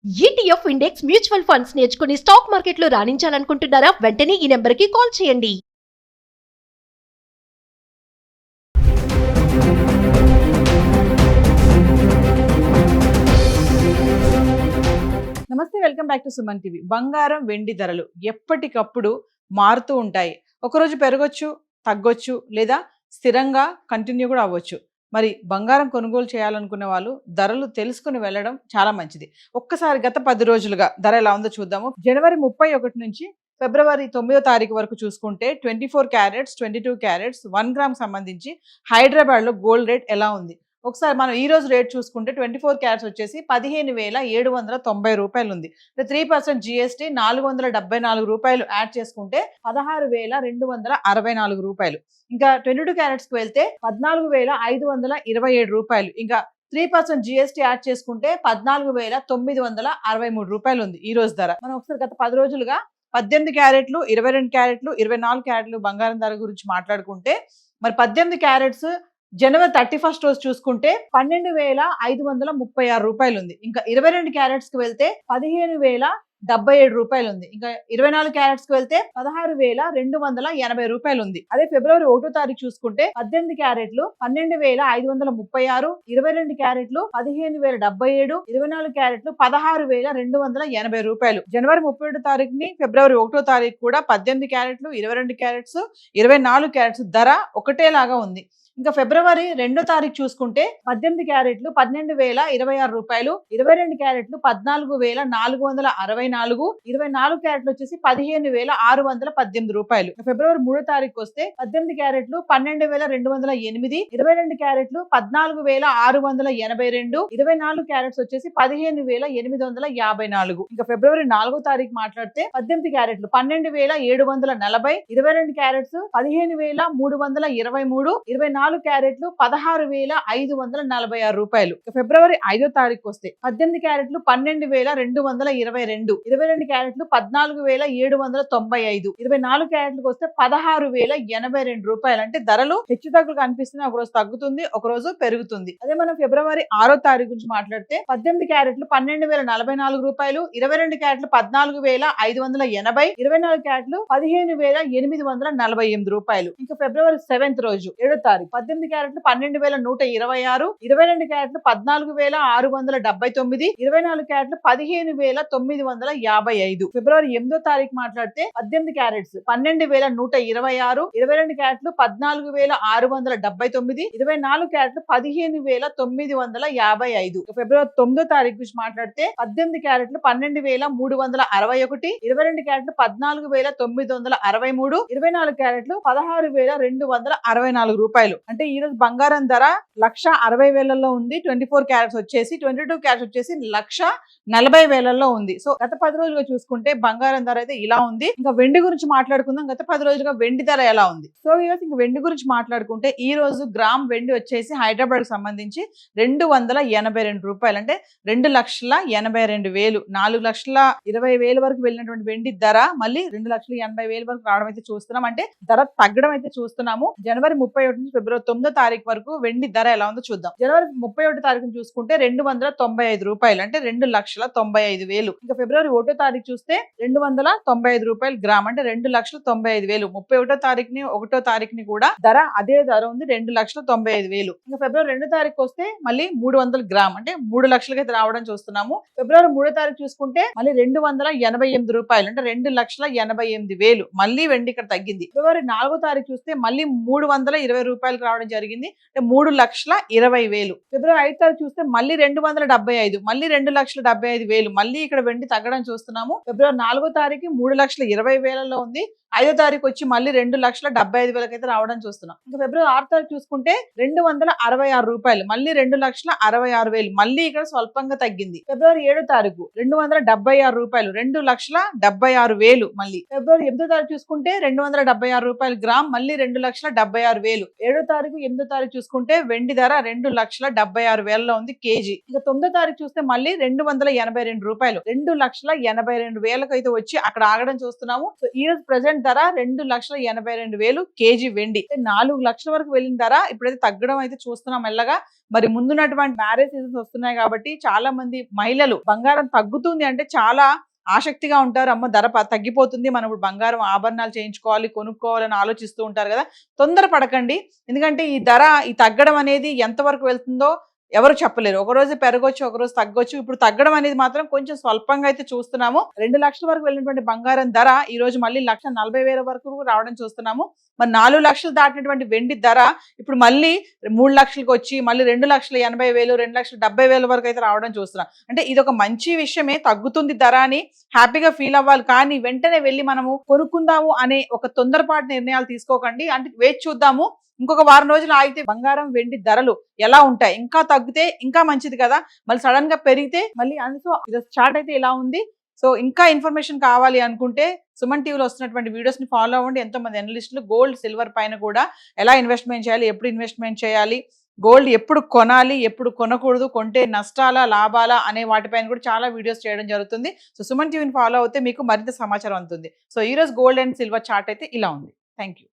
ETF index mutual funds నేర్చుకుని stock మార్కెట్లో రాణించాలనుకుంటున్నారా? వెంటనే ఈ నెంబర్కి కాల్ చేయండి. నమస్తే, welcome back to Suman TV. బంగారం వెండి ధరలు ఎప్పటికప్పుడు మారుతూ ఉంటాయి. ఒకరోజు పెరగొచ్చు, తగ్గొచ్చు, లేదా స్థిరంగా కంటిన్యూ కూడా అవ్వచ్చు. మరి బంగారం కొనుగోలు చేయాలనుకునే వాళ్ళు ధరలు తెలుసుకుని వెళ్ళడం చాలా మంచిది. ఒక్కసారి గత 10 రోజులుగా ధర ఎలా ఉందో చూద్దాము. జనవరి 31 నుంచి ఫిబ్రవరి 9వ తారీఖు వరకు చూసుకుంటే 24 క్యారెట్స్, 22 క్యారెట్స్ 1 గ్రామ్ సంబంధించి హైదరాబాద్లో గోల్డ్ రేట్ ఎలా ఉంది. ఒకసారి మనం ఈ రోజు రేట్ చూసుకుంటే 24 క్యారెట్స్ వచ్చేసి 15,790 రూపాయలు ఉంది. 3% జిఎస్టీ 474 రూపాయలు యాడ్ చేసుకుంటే 16,264 రూపాయలు. ఇంకా 22 క్యారెట్స్కి వెళ్తే 14,527 రూపాయలు. ఇంకా 3% జిఎస్టీ యాడ్ చేసుకుంటే 14,963 రూపాయలు ఉంది ఈ రోజు ధర. మనం ఒకసారి గత 10 రోజులుగా 18 క్యారెట్లు, 22 క్యారెట్లు, 24 క్యారెట్లు బంగారం ధర గురించి మాట్లాడుకుంటే మరి 18 క్యారెట్స్ జనవరి 31 రోజు చూసుకుంటే 12,536 రూపాయలు ఉంది. ఇంకా 22 క్యారెట్స్ కి వెళ్తే 15,077 రూపాయలు ఉంది. ఇంకా 24 క్యారెట్స్ కి వెళ్తే 16,280 రూపాయలు ఉంది. అదే ఫిబ్రవరి 1వ తారీఖు చూసుకుంటే 18 క్యారెట్లు 12,536, 22 క్యారెట్లు 15,077, 24 క్యారెట్లు 16,280 రూపాయలు. జనవరి 31 తారీఖుని ఫిబ్రవరి 1వ తారీఖు కూడా 18 క్యారెట్లు, 22 క్యారెట్స్, 24 క్యారెట్స్ ధర ఒకటేలాగా ఉంది. ఇంకా ఫిబ్రవరి 2వ తారీఖు చూసుకుంటే 18 క్యారెట్లు 12,026 రూపాయలు, 22 క్యారెట్లు 14,464, 24 క్యారెట్లు వచ్చేసి 15,618 రూపాయలు. ఫిబ్రవరి 3వ తారీఖు వస్తే 18 క్యారెట్లు 12,208, 22 క్యారెట్లు 14,682, 24 క్యారెట్స్ వచ్చేసి 15,854. ఇంకా ఫిబ్రవరి 4వ తారీఖు మాట్లాడితే 18 క్యారెట్లు 12,740, 22 క్యారెట్స్ 15,323, 24 క్యారెట్లు 16,546 రూపాయలు. ఫిబ్రవరి 5వ తారీఖు వస్తే 18 క్యారెట్లు 12,222, 22 క్యారెట్లు 14,795, 24 క్యారెట్లకు వస్తే 16,082 రూపాయలు. అంటే ధరలు హెచ్చు తగ్గులు కనిపిస్తున్నాయి. ఒకరోజు తగ్గుతుంది, ఒకరోజు పెరుగుతుంది. అదే మనం ఫిబ్రవరి 6వ తారీఖు గురించి మాట్లాడితే 18 క్యారెట్లు 12,044 రూపాయలు, 22 క్యారెట్లు 14,580, 24 క్యారెట్లు 15,848 రూపాయలు. ఇంకా ఫిబ్రవరి 7th రోజు 7వ తారీఖు 18 క్యారెట్లు 12,126, 22 క్యారెట్లు 14,679, 24 క్యారెట్లు 15,955. ఫిబ్రవరి 8వ తారీఖు మాట్లాడితే 18 క్యారెట్స్ 12,126, 22 క్యారెట్లు 14,679, 24 క్యారెట్లు 15,955. ఫిబ్రవరి 9వ తారీఖు గురించి మాట్లాడితే 18 క్యారెట్లు 12,361, 22 క్యారెట్లు 14,963, 24 క్యారెట్లు 16,264 రూపాయలు. అంటే ఈ రోజు బంగారం ధర 1,60,000 ఉంది. 24 క్యారెట్స్ వచ్చేసి 22 క్యారెట్స్ వచ్చేసి 1,40,000 ఉంది. సో గత 10 రోజులుగా చూసుకుంటే బంగారం ధర అయితే ఇలా ఉంది. ఇంకా వెండి గురించి మాట్లాడుకుందాం. గత 10 రోజులుగా వెండి ధర ఎలా ఉంది. సో ఈ రోజు ఇంకా వెండి గురించి మాట్లాడుకుంటే ఈ రోజు గ్రామ్ వెండి వచ్చేసి హైదరాబాద్ కు సంబంధించి 282 రూపాయలు. అంటే 2,82,000, 4,20,000 వరకు వెళ్ళినటువంటి వెండి ధర మళ్ళీ 2,80,000 వరకు రావడం అయితే చూస్తున్నాం. అంటే ధర తగ్గడం అయితే చూస్తున్నాము. జనవరి 31 నుంచి ఫిబ్రవరి 9వ తారీఖు వరకు వెండి ధర ఎలా ఉందో చూద్దాం. జనవరి 31 తారీఖును చూసుకుంటే 295 రూపాయలు. అంటే 2,95,000. ఇంకా ఫిబ్రవరి 1వ తారీఖు చూస్తే 295 రూపాయలు గ్రామ్. అంటే 2,95,000. 31వ తారీఖుని 1వ తారీఖుని కూడా ధర అదే ధర ఉంది, 2,95,000. ఇంకా ఫిబ్రవరి 2వ తారీఖు వస్తే మళ్ళీ 300 గ్రామ్. అంటే 3 లక్షలకి అయితే రావడం చూస్తున్నాము. ఫిబ్రవరి 3వ తారీఖు చూసుకుంటే మళ్ళీ 288 రూపాయలు. అంటే 2,88,000. మళ్ళీ వెండి ఇక్కడ తగ్గింది. ఫిబ్రవరి 4వ తారీఖు చూస్తే మళ్ళీ 320 రూపాయలకు రావడం జరిగింది. అంటే 3,20,000. ఫిబ్రవరి 5వ తారీఖు చూస్తే మళ్ళీ 275, మళ్ళీ 2,75,000. మళ్ళీ ఇక్కడ వెండి తగ్గడం చూస్తున్నాము. ఫిబ్రవరి 4వ తారీఖు 3,20,000 ఉంది. 5వ తారీఖు వచ్చి మళ్ళీ 2,75,000 అయితే రావడం చూస్తున్నాం. ఇంకా ఫిబ్రవరి 6వ తారీఖు చూసుకుంటే 266 రూపాయలు. మళ్ళీ 2,66,000. మళ్ళీ ఇక్కడ స్వల్పంగా తగ్గింది. ఫిబ్రవరి 7వ తారీఖు 276 రూపాయలు. 2,76,000. మళ్ళీ ఫిబ్రవరి 8వ తారీఖు చూసుకుంటే 276 రూపాయలు గ్రామ్. మళ్ళీ 2,76,000. 7వ తారీఖు 8వ తారీఖు చూసుకుంటే వెండి ధర 2,76,000 ఉంది కేజీ. ఇక 9వ తారీఖు చూస్తే మళ్ళీ 282 రూపాయలు, 2,82,000 అయితే వచ్చి అక్కడ ఆగడం చూస్తున్నాము. సో ఈ రోజు ప్రెసెంట్ ధర 2,82,000 కేజీ వెండి. 4 లక్షల వరకు వెళ్ళిన ధర ఇప్పుడైతే తగ్గడం అయితే చూస్తున్నాం మెల్లగా. మరి ముందున్నటువంటి మ్యారేజ్ సీజన్స్ వస్తున్నాయి కాబట్టి చాలా మంది మహిళలు బంగారం తగ్గుతుంది అంటే చాలా ఆసక్తిగా ఉంటారు. అమ్మ ధర తగ్గిపోతుంది, మనం ఇప్పుడు బంగారం ఆభరణాలు చేయించుకోవాలి, కొనుక్కోవాలని ఆలోచిస్తూ ఉంటారు కదా. తొందర పడకండి, ఎందుకంటే ఈ ధర ఈ తగ్గడం అనేది ఎంతవరకు వెళ్తుందో ఎవరు చెప్పలేరు. ఒక రోజు పెరగొచ్చు, ఒక రోజు తగ్గొచ్చు. ఇప్పుడు తగ్గడం అనేది మాత్రం కొంచెం స్వల్పంగా అయితే చూస్తున్నాము. 2 లక్షల వరకు వెళ్ళినటువంటి బంగారం ధర ఈ రోజు మళ్ళీ 1,40,000 వరకు రావడం చూస్తున్నాము. మరి 4 లక్షలు దాటినటువంటి వెండి ధర ఇప్పుడు మళ్ళీ 3 లక్షలకు వచ్చి మళ్ళీ 2,80,000, 2,70,000 వరకు అయితే రావడం చూస్తున్నాం. అంటే ఇది ఒక మంచి విషయమే, తగ్గుతుంది ధర అని హ్యాపీగా ఫీల్ అవ్వాలి. కానీ వెంటనే వెళ్ళి మనము కొనుక్కుందాము అనే ఒక తొందరపాటు నిర్ణయాలు తీసుకోకండి. అంటే వేచి చూద్దాము, ఇంకొక వారం రోజులు ఆగితే బంగారం వెండి ధరలు ఎలా ఉంటాయి, ఇంకా తగ్గితే ఇంకా మంచిది కదా, మళ్ళీ సడన్ గా పెరిగితే మళ్ళీ అందులో చార్ట్ అయితే ఇలా ఉంది. సో ఇంకా ఇన్ఫర్మేషన్ కావాలి అనుకుంటే సుమన్ టీవీలో వస్తున్నటువంటి వీడియోస్ ని ఫాలో అవ్వండి. ఎంతో మంది అనలిస్టులు గోల్డ్ సిల్వర్ పైన కూడా ఎలా ఇన్వెస్ట్మెంట్ చేయాలి, ఎప్పుడు ఇన్వెస్ట్మెంట్ చేయాలి, గోల్డ్ ఎప్పుడు కొనాలి, ఎప్పుడు కొనకూడదు, కొంటే నష్టాలా లాభాలా అనే వాటిపైన కూడా చాలా వీడియోస్ చేయడం జరుగుతుంది. సో సుమన్ టీవీని ఫాలో అవుతే మీకు మరింత సమాచారం అందుతుంది. సో ఈ రోజు గోల్డ్ అండ్ సిల్వర్ చార్ట్ అయితే ఇలా ఉంది. Thank you.